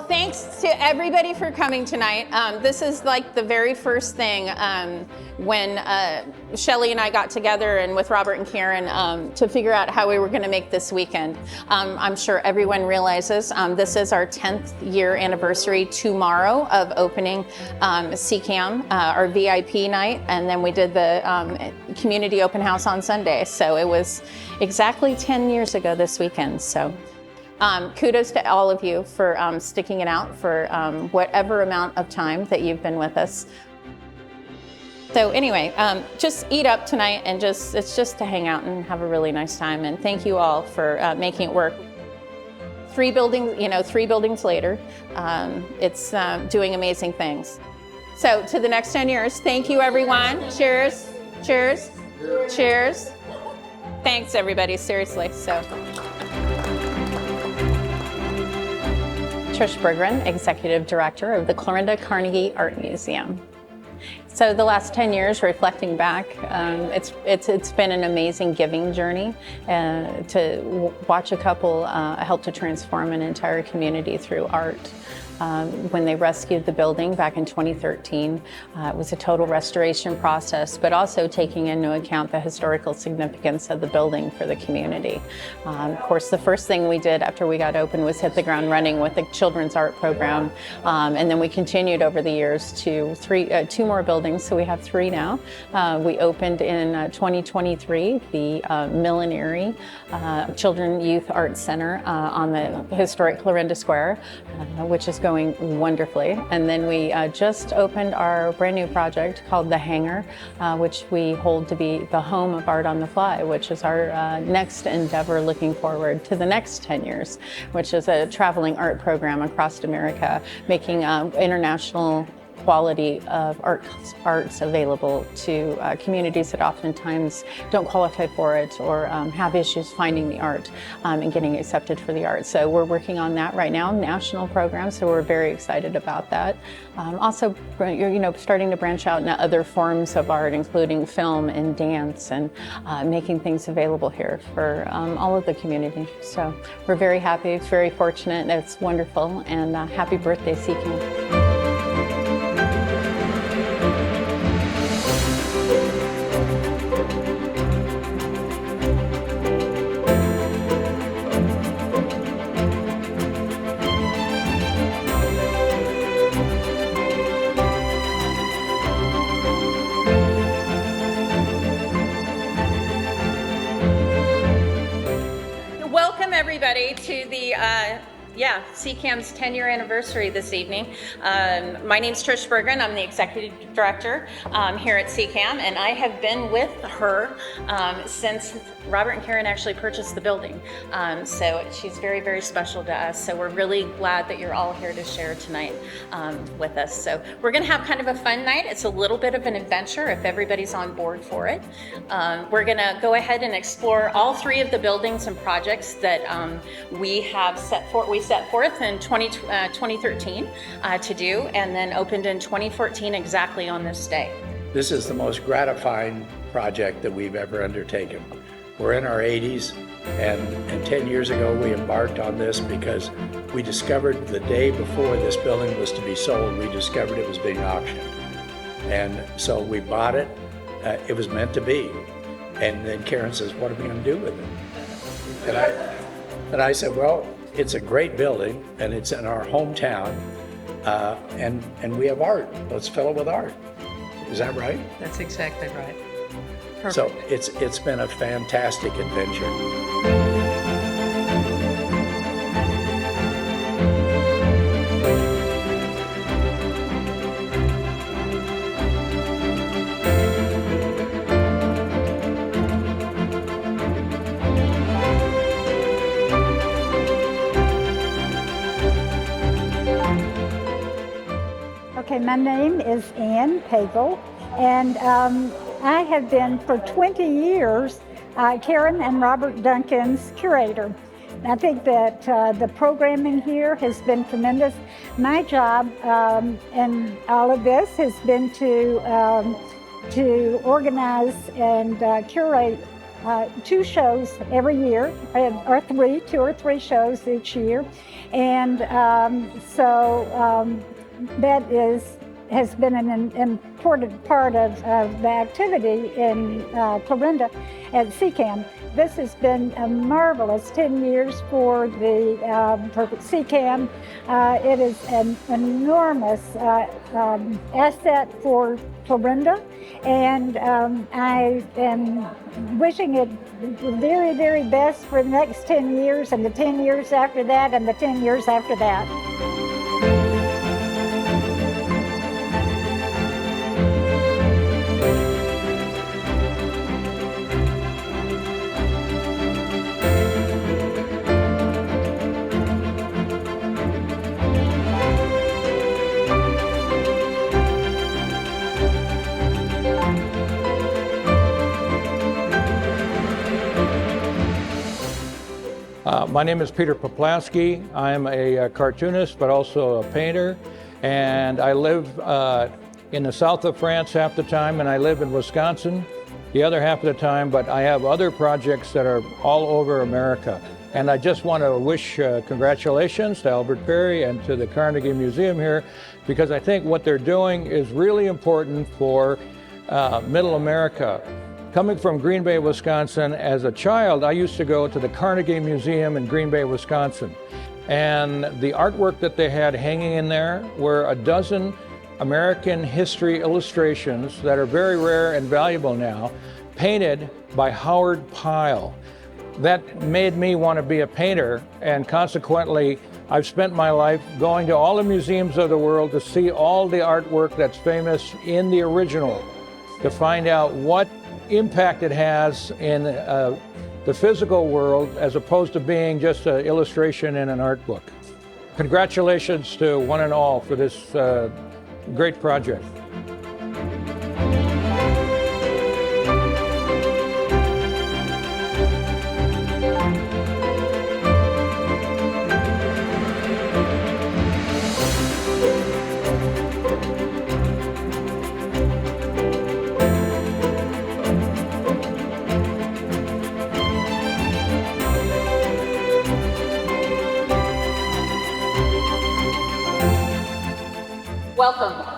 thanks to everybody for coming tonight. This is like the very first thing when Shelley and I got together and with Robert and Karen to figure out how we were going to make this weekend. I'm sure everyone realizes this is our 10th year anniversary tomorrow of opening CCAM, our VIP night, and then we did the community open house on Sunday. So it was exactly 10 years ago this weekend. So. Kudos to all of you for sticking it out for whatever amount of time that you've been with us. So anyway, just eat up tonight and it's just to hang out and have a really nice time. And thank you all for making it work. 3 buildings later, it's doing amazing things. So to the next 10 years, thank you everyone. Cheers, cheers, cheers. Thanks everybody, seriously. So. Trish Berggren, Executive Director of the Clarinda Carnegie Art Museum. So the last 10 years, reflecting back, it's been an amazing giving journey to watch a couple help to transform an entire community through art. When they rescued the building back in 2013, it was a total restoration process, but also taking into account the historical significance of the building for the community. Of course, the first thing we did after we got open was hit the ground running with the children's art program, and then we continued over the years to 2 more buildings, so we have 3 now. We opened in 2023 the Millenary Children Youth Art Center on the historic Clarinda Square, which is going wonderfully. And then we just opened our brand new project called The Hangar, which we hold to be the home of Art on the Fly, which is our next endeavor looking forward to the next 10 years, which is a traveling art program across America, making international quality of arts available to communities that oftentimes don't qualify for it or have issues finding the art and getting accepted for the art. So we're working on that right now, national program, so we're very excited about that. Also, starting to branch out into other forms of art, including film and dance, and making things available here for all of the community. So we're very happy, very fortunate, it's wonderful, and happy birthday, CCAM. Everybody to the CCAM's 10-year anniversary this evening. My name's Trish Berggren. I'm the Executive Director here at CCAM, and I have been with her since Robert and Karen actually purchased the building. So she's very, very special to us. So we're really glad that you're all here to share tonight with us. So we're gonna have kind of a fun night. It's a little bit of an adventure if everybody's on board for it. We're gonna go ahead and explore all 3 of the buildings and projects that we set forth in 2013 to do, and then opened in 2014 exactly on this day. This is the most gratifying project that we've ever undertaken. We're in our 80s, and 10 years ago we embarked on this because we discovered the day before this building was to be sold, we discovered it was being auctioned. And so we bought it. It was meant to be. And then Karen says, what are we going to do with it? And I said, well, it's a great building, and it's in our hometown, and we have art. Let's fill it with art. Is that right? That's exactly right. Perfect. So it's been a fantastic adventure. Okay, my name is Ann Pagel, and I have been for 20 years Karen and Robert Duncan's curator. I think that the programming here has been tremendous. My job in all of this has been to organize and curate 2 shows every year, or 2 or 3 shows each year. And that has been an important part of the activity in Clarinda at CCAM. This has been a marvelous 10 years for the for CCAM. It is an enormous asset for Clarinda, and I am wishing it the very, very best for the next 10 years, and the 10 years after that, and the 10 years after that. My name is Peter Poplaski. I'm a cartoonist, but also a painter, and I live in the south of France half the time, and I live in Wisconsin the other half of the time, but I have other projects that are all over America. And I just want to wish congratulations to Albert Paley and to the Carnegie Museum here, because I think what they're doing is really important for Middle America. Coming from Green Bay, Wisconsin, as a child, I used to go to the Carnegie Museum in Green Bay, Wisconsin. And the artwork that they had hanging in there were a dozen American history illustrations that are very rare and valuable now, painted by Howard Pyle. That made me want to be a painter, and consequently, I've spent my life going to all the museums of the world to see all the artwork that's famous in the original, to find out what impact it has in the physical world as opposed to being just an illustration in an art book. Congratulations to one and all for this great project.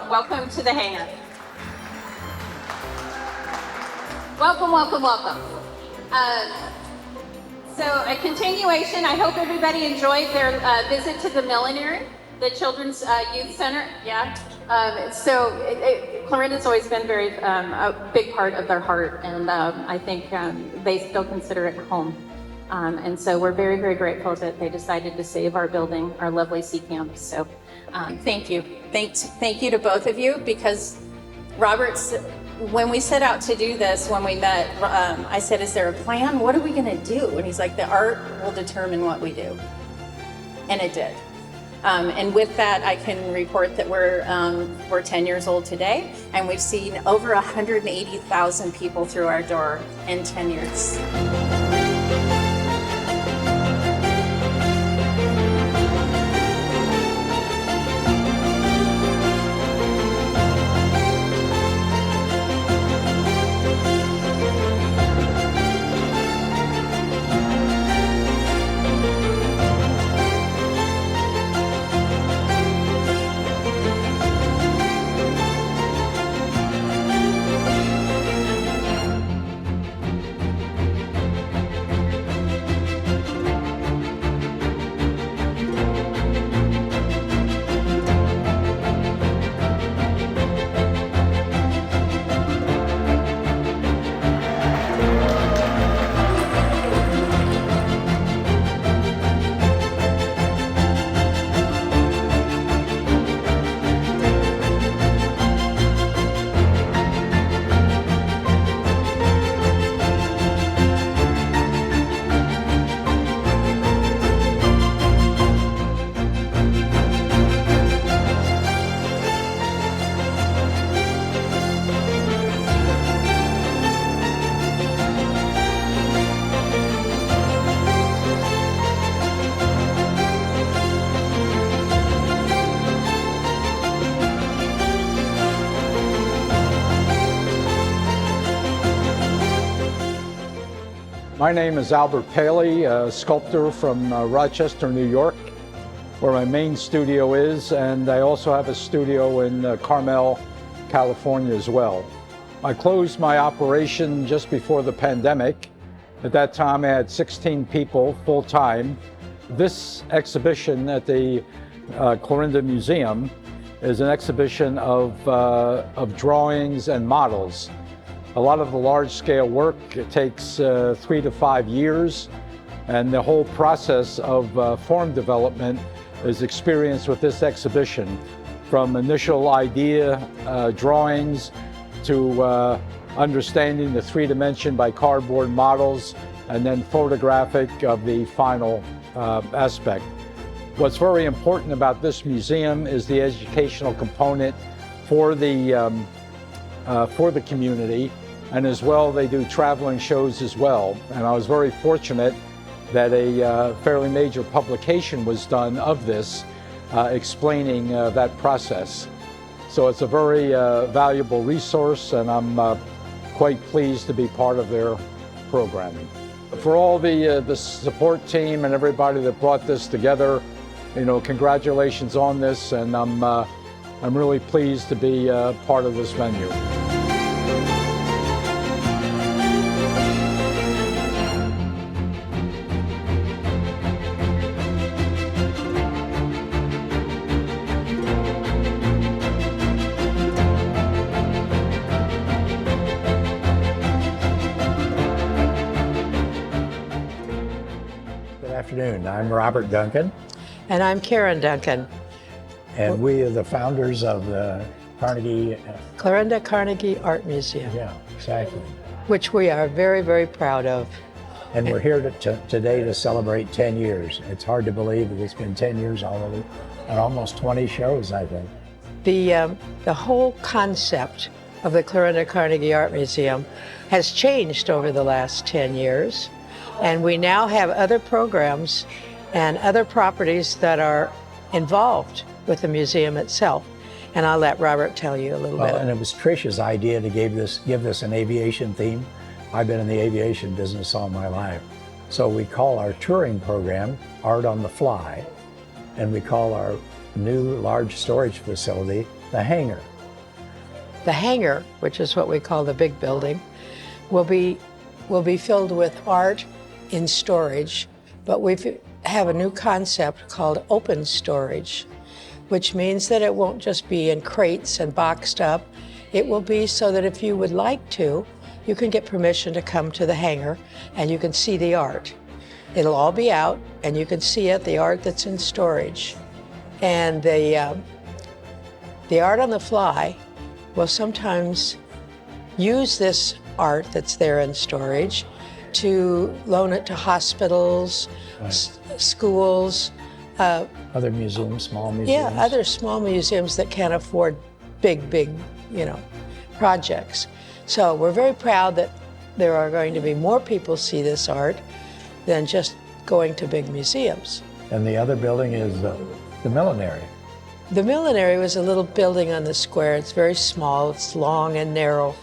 Welcome to the hand. Welcome. So a continuation, I hope everybody enjoyed their visit to the Millinery, the Children's Youth Center. Yeah. Clarinda's always been a big part of their heart, and I think they still consider it home. And so we're very, very grateful that they decided to save our building, our lovely CCAM. So thank you. Thank you to both of you, because Robert's, when we set out to do this, when we met, I said, is there a plan? What are we going to do? And he's like, the art will determine what we do. And it did. And with that, I can report that we're 10 years old today, and we've seen over 180,000 people through our door in 10 years. My name is Albert Paley, a sculptor from Rochester, New York, where my main studio is, and I also have a studio in Carmel, California as well. I closed my operation just before the pandemic. At that time, I had 16 people full-time. This exhibition at the Clarinda Museum is an exhibition of drawings and models. A lot of the large-scale work, it takes 3 to 5 years, and the whole process of form development is experienced with this exhibition, from initial idea drawings to understanding the 3D by cardboard models, and then photographic of the final aspect. What's very important about this museum is the educational component for the community, and as well they do traveling shows as well. And I was very fortunate that a fairly major publication was done of this, explaining that process. So it's a very valuable resource, and I'm quite pleased to be part of their programming. For all the support team and everybody that brought this together, congratulations on this, and I'm really pleased to be part of this venue. Good afternoon. I'm Robert Duncan, And I'm Karen Duncan, and we are the founders of the Carnegie. Clarinda Carnegie Art Museum, Yeah, exactly. which we are very, very proud of. And we're here today to celebrate 10 years. It's hard to believe that it's been 10 years already, and almost 20 shows, I think. The whole concept of the Clarinda Carnegie Art Museum has changed over the last 10 years, and we now have other programs and other properties that are involved with the museum itself. And I'll let Robert tell you a little bit. And it was Trish's idea to give this an aviation theme. I've been in the aviation business all my life. So we call our touring program Art on the Fly, and we call our new large storage facility the Hangar. The hangar, which is what we call the big building, will be filled with art in storage, but we have a new concept called open storage, which means that it won't just be in crates and boxed up. It will be so that if you would like to, you can get permission to come to the hangar and you can see the art. It'll all be out and you can see it, the art that's in storage. And the Art on the Fly will sometimes use this art that's there in storage to loan it to hospitals, schools. Other museums, small museums. Yeah, other small museums that can't afford big, projects. So we're very proud that there are going to be more people see this art than just going to big museums. And the other building is the Millinery. The Millinery was a little building on the square. It's very small, it's long and narrow,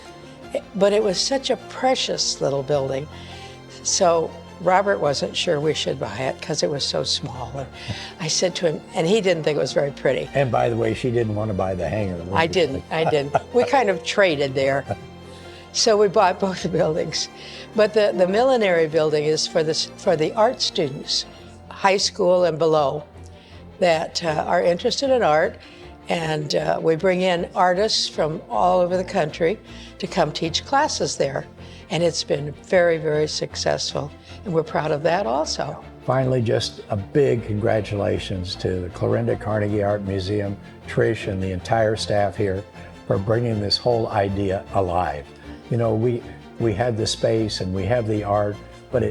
but it was such a precious little building. So Robert wasn't sure we should buy it because it was so small. And I said to him, and he didn't think it was very pretty. And by the way, she didn't want to buy the hangar. I didn't. We kind of traded there. So we bought both the buildings. But the Millinery building is for the art students, high school and below, that are interested in art. And we bring in artists from all over the country to come teach classes there. And it's been very, very successful. And we're proud of that also. Finally, just a big congratulations to the Clarinda Carnegie Art Museum, Trish, and the entire staff here for bringing this whole idea alive. We had the space and we have the art, but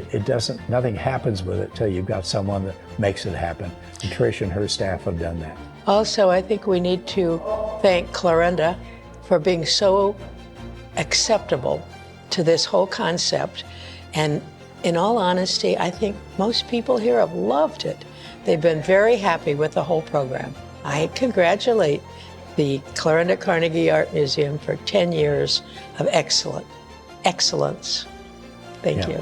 nothing happens with it till you've got someone that makes it happen. And Trish and her staff have done that. Also, I think we need to thank Clarinda for being so acceptable to this whole concept. And in all honesty, I think most people here have loved it. They've been very happy with the whole program. I congratulate the Clarinda Carnegie Art Museum for 10 years of excellence. Thank you.